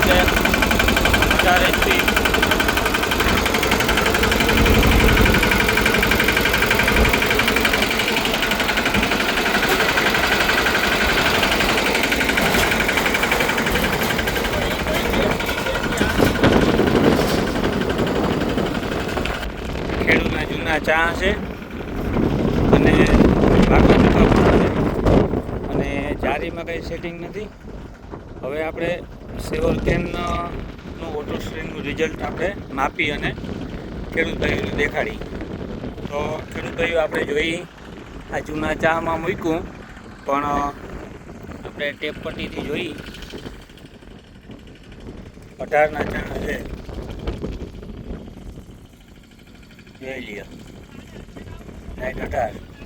છે 4 HP. ખેડૂતના જૂના ચા છે અને પાકા ટૂંકા પણ છે અને જારીમાં કંઈ સેટિંગ નથી. હવે આપણે સેવર કેનનું વોટર સ્ટ્રીમનું રિઝલ્ટ આપણે માપી અને ખેડૂત ભાઈઓને દેખાડી. તો ખેડૂત ભાઈઓ આપણે જોઈ આ જૂના ચામાં મૂક્યું પણ આપણે ટેપ પટ્ટીથી જોઈ 18ના ચા છે. જોઈ લ્યો 18